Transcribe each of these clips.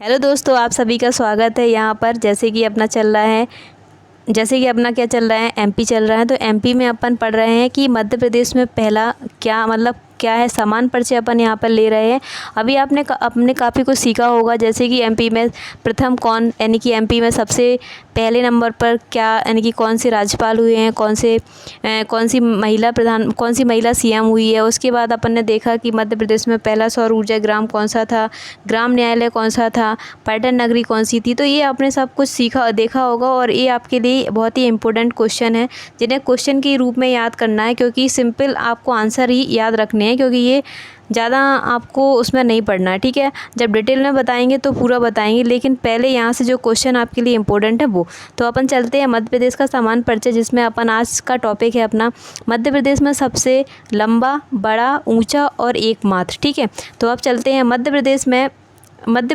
Hello दोस्तों, आप सभी का स्वागत है यहाँ पर। जैसे कि अपना क्या चल रहा है, एमपी चल रहा है। तो एमपी में अपन पढ़ रहे हैं कि मध्य प्रदेश में पहला क्या है समान परिचय अपन यहाँ पर ले रहे हैं। अभी आपने काफ़ी कुछ सीखा होगा, जैसे कि एमपी में प्रथम कौन, यानी कि एमपी में सबसे पहले नंबर पर क्या, यानी कि कौन से राज्यपाल हुए हैं, कौन सी महिला सीएम हुई है। उसके बाद अपन ने देखा कि मध्य प्रदेश में पहला सौर ऊर्जा ग्राम कौन सा था, ग्राम न्यायालय कौन सा था, पर्यटन नगरी कौन सी थी। तो ये आपने सब कुछ देखा होगा और ये आपके लिए बहुत ही इंपॉर्टेंट क्वेश्चन है, जिन्हें क्वेश्चन के रूप में याद करना है, क्योंकि सिंपल आपको आंसर ही याद रखने हैं, क्योंकि ये ज़्यादा आपको उसमें नहीं पढ़ना है। ठीक है, जब डिटेल में बताएंगे तो पूरा बताएंगे, लेकिन पहले यहाँ से जो क्वेश्चन आपके लिए इंपॉर्टेंट है वो। तो अपन चलते हैं मध्य प्रदेश का समान परिचय, जिसमें अपन आज का टॉपिक है अपना मध्य प्रदेश में सबसे लंबा, बड़ा, ऊंचा और एकमात्र। ठीक है, तो अब चलते हैं मध्य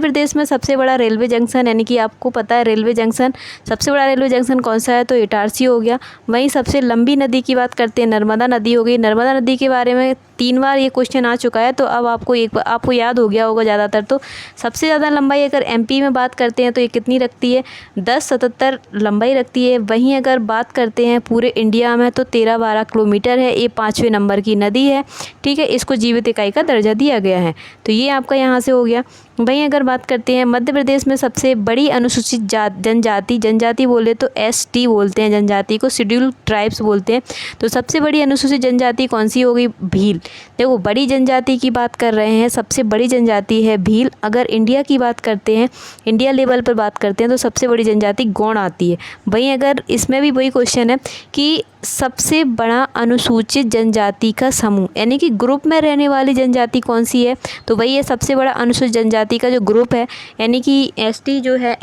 प्रदेश में सबसे बड़ा रेलवे जंक्शन, यानी कि आपको पता है सबसे बड़ा रेलवे जंक्शन कौन सा है, तो इटारसी हो गया। वहीं सबसे लंबी नदी की बात करते हैं, नर्मदा नदी हो गई। नर्मदा नदी के बारे में 3 बार ये क्वेश्चन आ चुका है, तो अब आपको याद हो गया होगा ज़्यादातर। तो सबसे ज़्यादा लंबाई अगर एमपी में बात करते हैं तो ये कितनी रखती है, 1077 लंबाई रखती है। वहीं अगर बात करते हैं पूरे इंडिया में तो 13-12 किलोमीटर है। ये 5वें नंबर की नदी है। ठीक है, इसको जीवित इकाई का दर्जा दिया गया है। तो ये आपका यहाँ से हो गया। वहीं अगर बात करते हैं मध्य प्रदेश में सबसे बड़ी अनुसूचित जनजाति बोले तो एसटी बोलते हैं, जनजाति को शेड्यूल्ड ट्राइब्स बोलते हैं। तो सबसे बड़ी अनुसूचित जनजाति कौन सी होगी, भील। देखो, बड़ी जनजाति की बात कर रहे हैं, सबसे बड़ी जनजाति है भील। अगर इंडिया की बात करते हैं, इंडिया लेवल पर बात करते हैं तो सबसे बड़ी जनजाति गौड़ आती है। वहीं अगर इसमें भी वही क्वेश्चन है कि सबसे बड़ा अनुसूचित जनजाति का समूह, यानी कि ग्रुप में रहने वाली जनजाति कौन सी है, तो वही है सबसे बड़ा अनुसूचित जनजाति का जो ग्रुप है, यानी कि एसटी जो है,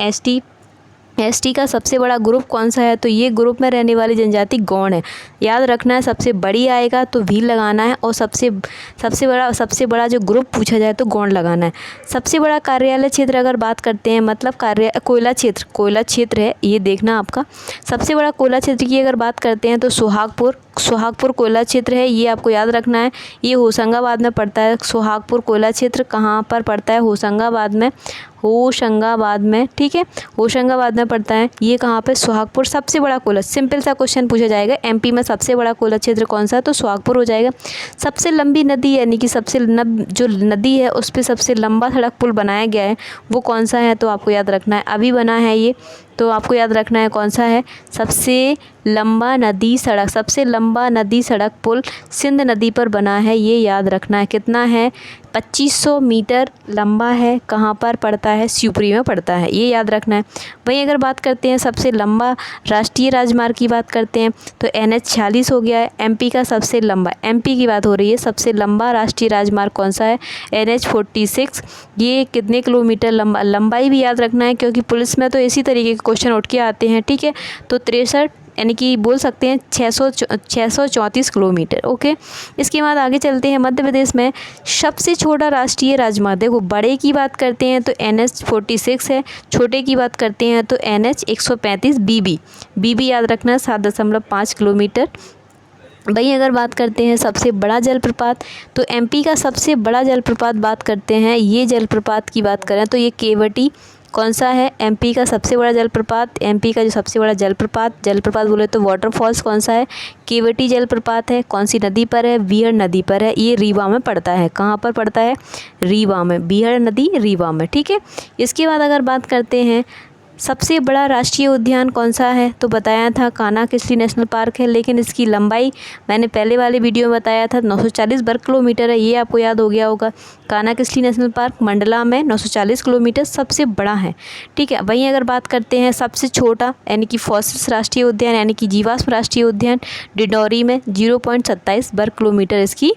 एसटी का सबसे बड़ा ग्रुप कौन सा है, तो ये ग्रुप में रहने वाली जनजाति गौड़ है। याद रखना है, सबसे बड़ी आएगा तो भील लगाना है, और सबसे बड़ा जो ग्रुप पूछा जाए तो गौड़ लगाना है। सबसे बड़ा कार्यालय क्षेत्र अगर बात करते हैं, मतलब कोयला क्षेत्र है, ये देखना आपका। सबसे बड़ा कोयला क्षेत्र की अगर बात करते हैं तो सोहागपुर कोयला क्षेत्र है, ये आपको याद रखना है। ये होशंगाबाद में पड़ता है। सोहागपुर कोयला क्षेत्र कहाँ पर पड़ता है, होशंगाबाद में। ठीक है, होशंगाबाद में पड़ता है। ये कहाँ पे, सोहागपुर। सबसे बड़ा कोयला, सिंपल सा क्वेश्चन पूछा जाएगा, एमपी में सबसे बड़ा कोयला क्षेत्र कौन सा है, तो सोहागपुर हो जाएगा। सबसे लंबी नदी, यानी कि जो नदी है उस पर सबसे लंबा सड़क पुल बनाया गया है, वो कौन सा है, तो आपको याद रखना है। अभी बना है ये, तो आपको याद रखना है कौन सा है। सबसे लंबा नदी सड़क पुल सिंध नदी पर बना है, ये याद रखना है। कितना है, 2500 मीटर लंबा है। कहाँ पर पड़ता है, शिवपुरी में पड़ता है, ये याद रखना है। वहीं अगर बात करते हैं सबसे लंबा राष्ट्रीय राजमार्ग की बात करते हैं तो NH 46 हो गया है। एमपी का सबसे लंबा, एमपी की बात हो रही है, सबसे लंबा राष्ट्रीय राजमार्ग कौन सा है, NH 46। ये कितने किलोमीटर लंबाई भी याद रखना है, क्योंकि पुलिस में तो इसी तरीके के क्वेश्चन उठ के आते हैं। ठीक है, तो 63, यानी कि बोल सकते हैं 634 किलोमीटर। ओके, इसके बाद आगे चलते हैं। मध्य प्रदेश में सबसे छोटा राष्ट्रीय राजमार्ग, देखो बड़े की बात करते हैं तो NH 46 है, छोटे की बात करते हैं तो NH 135 बीबी याद रखना, 7.5 किलोमीटर। वहीं अगर बात करते हैं सबसे बड़ा जलप्रपात, तो एमपी का सबसे बड़ा जलप्रपात बात करते हैं, ये जलप्रपात की बात करें तो ये केवटी कौन सा है, एमपी का सबसे बड़ा जलप्रपात। एमपी का जो सबसे बड़ा जलप्रपात बोले तो वाटरफॉल्स कौन सा है, केवटी जलप्रपात है। कौन सी नदी पर है, बीहड़ नदी पर है। ये रीवा में पड़ता है। कहाँ पर पड़ता है, रीवा में, बीहड़ नदी रीवा में। ठीक है, इसके बाद अगर बात करते हैं सबसे बड़ा राष्ट्रीय उद्यान कौन सा है, तो बताया था कान्हा-किसली नेशनल पार्क है, लेकिन इसकी लंबाई मैंने पहले वाले वीडियो में बताया था 940 वर्ग किलोमीटर है, ये आपको याद हो गया होगा। कान्हा-किसली नेशनल पार्क मंडला में 940 किलोमीटर सबसे बड़ा है। ठीक है, वहीं अगर बात करते हैं सबसे छोटा, यानी कि फॉसिल्स राष्ट्रीय उद्यान, यानी कि जीवाश्म राष्ट्रीय उद्यान, डिंडौरी में 0.27 वर्ग किलोमीटर इसकी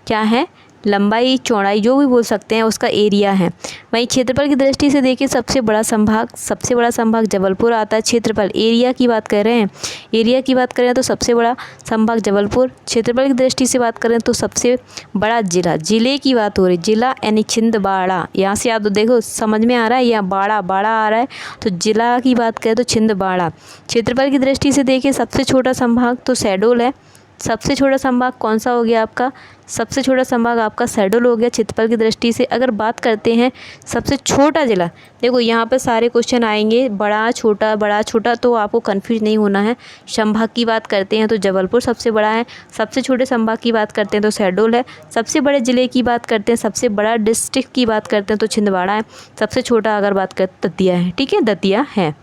क्या है, लंबाई चौड़ाई जो भी बोल सकते हैं, उसका एरिया है। वहीं क्षेत्रफल की दृष्टि से देखिए सबसे बड़ा संभाग जबलपुर आता है। क्षेत्रफल, एरिया की बात करें तो सबसे बड़ा संभाग जबलपुर। क्षेत्रफल की दृष्टि से बात करें तो सबसे बड़ा जिले की बात हो रही, जिला यानी छिंदवाड़ा। यहाँ से आप देखो समझ में आ रहा है, यहाँ बाड़ा आ रहा है, तो जिला की बात करें तो छिंदवाड़ा। क्षेत्रफल की दृष्टि से देखिए सबसे छोटा संभाग तो शहडोल है। सबसे छोटा संभाग कौन सा हो गया आपका? सबसे छोटा संभाग आपका शहडोल हो गया क्षेत्रफल की दृष्टि से। अगर बात करते हैं सबसे छोटा ज़िला, देखो यहाँ पर सारे क्वेश्चन आएंगे बड़ा छोटा, तो आपको कंफ्यूज नहीं होना है। संभाग की बात करते हैं तो जबलपुर सबसे बड़ा है, सबसे छोटे संभाग की बात करते हैं तो शहडोल है, सबसे बड़े ज़िले की बात करते हैं, सबसे बड़ा डिस्ट्रिक्ट की बात करते हैं तो छिंदवाड़ा है, सबसे छोटा अगर बात करते दतिया है। ठीक है, दतिया है।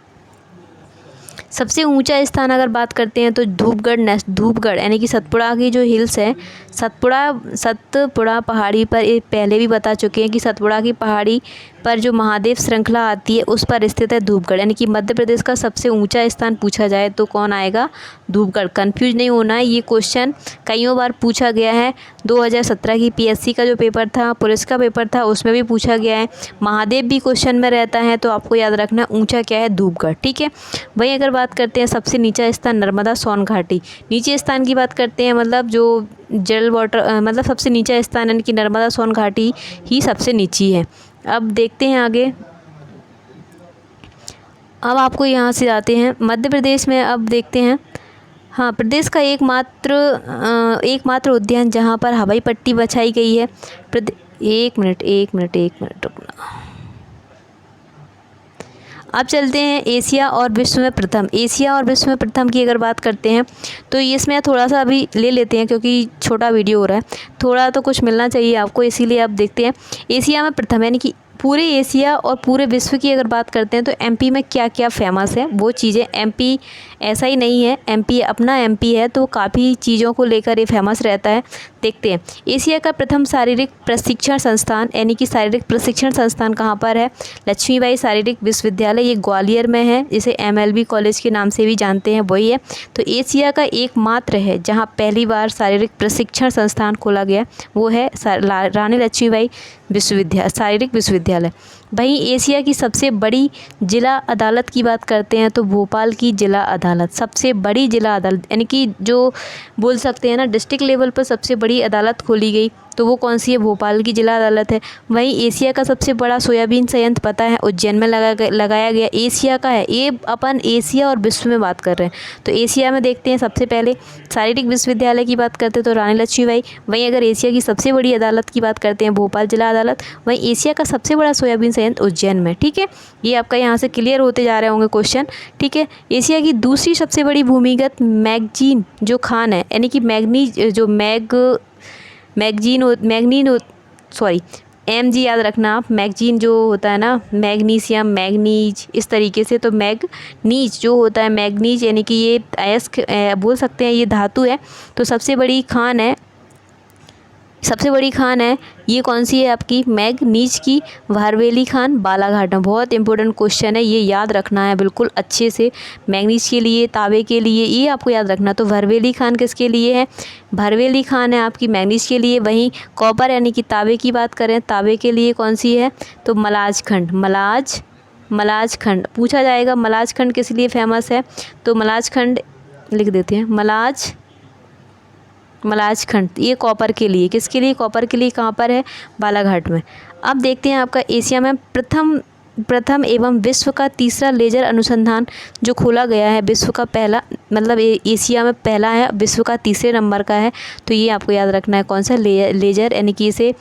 सबसे ऊंचा स्थान अगर बात करते हैं तो धूपगढ़ यानी कि सतपुड़ा की जो हिल्स है, सतपुड़ा पहाड़ी पर, ये पहले भी बता चुके हैं कि सतपुड़ा की पहाड़ी पर जो महादेव श्रृंखला आती है उस पर स्थित है धूपगढ़। यानी कि मध्य प्रदेश का सबसे ऊंचा स्थान पूछा जाए तो कौन आएगा? धूपगढ़। कंफ्यूज नहीं होना है, ये क्वेश्चन कईयों बार पूछा गया है। 2017 की पीएससी का जो पेपर था, पुलिस का पेपर था, उसमें भी पूछा गया है। महादेव भी क्वेश्चन में रहता है, तो आपको याद रखना ऊंचा क्या है? धूपगढ़। ठीक है। वहीं अगर बात करते हैं सबसे नीचा स्थान नर्मदा सोन घाटी, नीचे स्थान की बात करते हैं, मतलब जो जल वाटर मतलब सबसे नीचा स्थान यानी कि नर्मदा सोन घाटी ही सबसे नीची है। अब देखते हैं आगे। अब आपको यहाँ से आते हैं मध्य प्रदेश में। अब देखते हैं, हाँ, प्रदेश का एकमात्र उद्यान जहाँ पर हवाई पट्टी बिछाई गई है। एक मिनट रुकना। अब चलते हैं एशिया और विश्व में प्रथम। एशिया और विश्व में प्रथम की अगर बात करते हैं तो इसमें थोड़ा सा अभी ले लेते हैं क्योंकि छोटा वीडियो हो रहा है, थोड़ा तो कुछ मिलना चाहिए आपको, इसीलिए आप देखते हैं। एशिया में प्रथम यानी कि पूरे एशिया और पूरे विश्व की अगर बात करते हैं तो एमपी में क्या क्या फेमस है वो चीज़ें। एमपी ऐसा ही नहीं है, एमपी अपना एमपी है तो काफ़ी चीज़ों को लेकर ये फेमस रहता है। देखते हैं, एशिया का प्रथम शारीरिक प्रशिक्षण संस्थान यानी कि शारीरिक प्रशिक्षण संस्थान कहाँ पर है? लक्ष्मीबाई शारीरिक विश्वविद्यालय, ये ग्वालियर में है, इसे एमएलबी कॉलेज के नाम से भी जानते हैं, वही है। तो एशिया का एकमात्र है जहाँ पहली बार शारीरिक प्रशिक्षण संस्थान खोला गया, वो है रानी लक्ष्मीबाई शारीरिक विश्वविद्यालय। वहीं एशिया की सबसे बड़ी जिला अदालत की बात करते हैं तो भोपाल की जिला अदालत, सबसे बड़ी जिला अदालत यानी कि जो बोल सकते हैं ना डिस्ट्रिक्ट लेवल पर सबसे बड़ी अदालत खोली गई, तो वो कौन सी है? भोपाल की जिला अदालत है। वहीं एशिया का सबसे बड़ा सोयाबीन संयंत्र पता है? उज्जैन में लगाया गया, एशिया का है। ये अपन एशिया और विश्व में बात कर रहे हैं, तो एशिया में देखते हैं सबसे पहले शारीरिक विश्वविद्यालय की बात करते हैं तो रानी लक्ष्मीबाई। वहीं अगर एशिया की सबसे बड़ी अदालत की बात करते हैं भोपाल जिला अदालत। वहीं एशिया का सबसे बड़ा सोयाबीन संयंत्र उज्जैन में। ठीक है, ये आपका यहाँ से क्लियर होते जा रहे होंगे क्वेश्चन। ठीक है, एशिया की दूसरी सबसे बड़ी भूमिगत मैगजीन जो खान है यानी कि MG याद रखना आप, मैगजीन जो होता है ना, मैग्नीशियम, मैग्नीज, इस तरीके से, तो मैग्नीज जो होता है, मैग्नीज यानी कि ये अयस्क बोल सकते हैं, ये धातु है। तो सबसे बड़ी खान है ये कौन सी है आपकी? मैग्नीज की भारवेली खान बालाघाट में। बहुत इंपॉर्टेंट क्वेश्चन है, ये याद रखना है बिल्कुल अच्छे से। मैग्नीज के लिए, तांबे के लिए, ये आपको याद रखना। तो भारवेली खान किसके लिए है? भारवेली खान है आपकी मैग्नीज के लिए। वहीं कॉपर यानी कि तांबे की बात करें, तांबे के लिए कौन सी है? तो मलाजखंड पूछा जाएगा। मलाजखंड किस लिए फेमस है? तो मलाजखंड लिख देते हैं, मलाजखंड, ये कॉपर के लिए। किसके लिए? कॉपर के लिए। कहाँ पर है? बालाघाट में। अब देखते हैं आपका एशिया में प्रथम एवं विश्व का तीसरा लेजर अनुसंधान जो खोला गया है, विश्व का पहला, मतलब एशिया में पहला है, विश्व का तीसरे नंबर का है। तो ये आपको याद रखना है, कौन सा? लेजर यानी कि इसे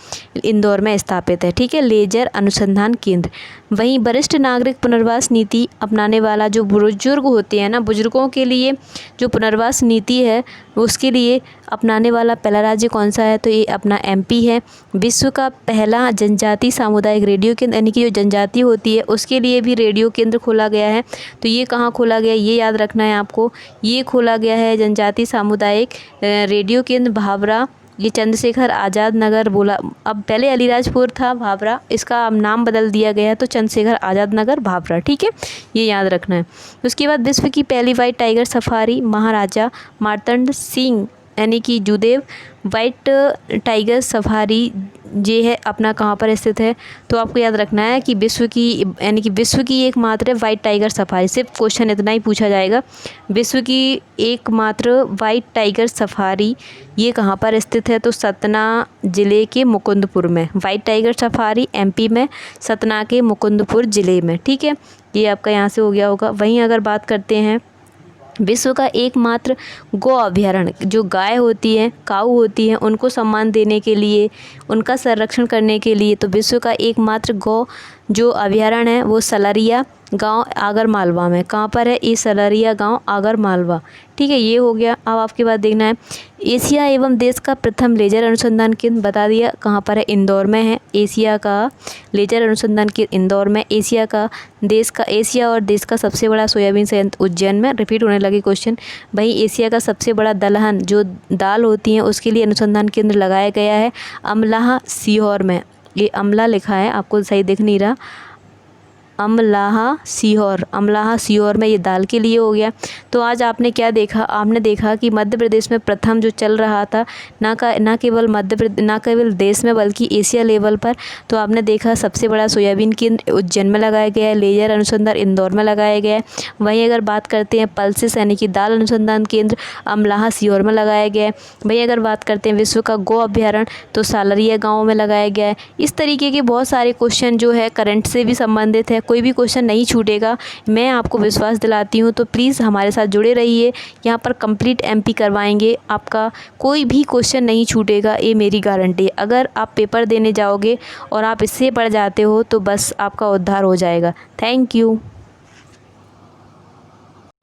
इंदौर में स्थापित है। ठीक है, लेजर अनुसंधान केंद्र। वहीं वरिष्ठ नागरिक पुनर्वास नीति अपनाने वाला जो बुजुर्ग होते हैं ना, बुजुर्गों के लिए जो पुनर्वास नीति है उसके लिए अपनाने वाला पहला राज्य कौन सा है? तो ये अपना एमपी है। विश्व का पहला जनजाति सामुदायिक रेडियो केंद्र यानी कि जो जनजाति होती है उसके लिए भी रेडियो केंद्र खोला गया है। तो ये कहाँ खोला गया, ये याद रखना है आपको। ये खोला गया है जनजाति सामुदायिक रेडियो केंद्र भावरा, ये चंद्रशेखर आज़ाद नगर बोला, अब पहले अलीराजपुर था भावरा, इसका अब नाम बदल दिया गया तो चंद्रशेखर आज़ाद नगर भावरा। ठीक है, ये याद रखना है। उसके बाद विश्व की पहली वाइट टाइगर सफारी महाराजा मार्तंड सिंह यानी कि जूदेव वाइट टाइगर सफारी ये है अपना कहाँ पर स्थित है? तो आपको याद रखना है कि विश्व की एकमात्र वाइट टाइगर सफारी, सिर्फ क्वेश्चन इतना ही पूछा जाएगा। विश्व की एकमात्र वाइट टाइगर सफारी ये कहाँ पर स्थित है? तो सतना ज़िले के मुकुंदपुर में। वाइट टाइगर सफारी एमपी में, सतना के मुकुंदपुर ज़िले में। ठीक है, ये आपका यहाँ से हो गया होगा। वहीं अगर बात करते हैं विश्व का एकमात्र गौ अभयारण्य, जो गाय होती हैं, काऊ होती हैं, उनको सम्मान देने के लिए, उनका संरक्षण करने के लिए, तो विश्व का एकमात्र गौ जो अभयारण्य है वो सलरिया गांव आगर मालवा में। कहाँ पर है ये? सलरिया गांव आगर मालवा। ठीक है, ये हो गया। अब आपके पास देखना है एशिया एवं देश का प्रथम लेजर अनुसंधान केंद्र, बता दिया कहाँ पर है? इंदौर में है। एशिया का लेजर अनुसंधान केंद्र इंदौर में। एशिया और देश का सबसे बड़ा सोयाबीन संयंत्र उज्जैन में। रिपीट होने लगे क्वेश्चन। वहीं एशिया का सबसे बड़ा दलहन जो दाल होती है उसके लिए अनुसंधान केंद्र लगाया गया है अमलाहा सीहोर में। ये अमला लिखा है, आपको सही दिख नहीं रहा, अमलाहा सीहोर में ये दाल के लिए हो गया। तो आज आपने क्या देखा? आपने देखा कि मध्य प्रदेश में प्रथम जो चल रहा था, ना केवल देश में बल्कि एशिया लेवल पर, तो आपने देखा सबसे बड़ा सोयाबीन केंद्र उज्जैन में लगाया गया है, लेजर अनुसंधान इंदौर में लगाया गया है। वहीं अगर बात करते हैं पल्सेस यानी कि दाल अनुसंधान केंद्र अमलाहा सीहोर में लगाया गया है। वहीं अगर बात करते हैं विश्व का गौ अभ्यारण्य तो सालरिया गाँव में लगाया गया है। इस तरीके के बहुत सारे क्वेश्चन जो है करंट से भी संबंधित है, कोई भी क्वेश्चन नहीं छूटेगा, मैं आपको विश्वास दिलाती हूँ। तो प्लीज़ हमारे साथ जुड़े रहिए, यहाँ पर कंप्लीट एमपी करवाएंगे, आपका कोई भी क्वेश्चन नहीं छूटेगा, ये मेरी गारंटी है। अगर आप पेपर देने जाओगे और आप इससे पढ़ जाते हो तो बस आपका उद्धार हो जाएगा। Thank you.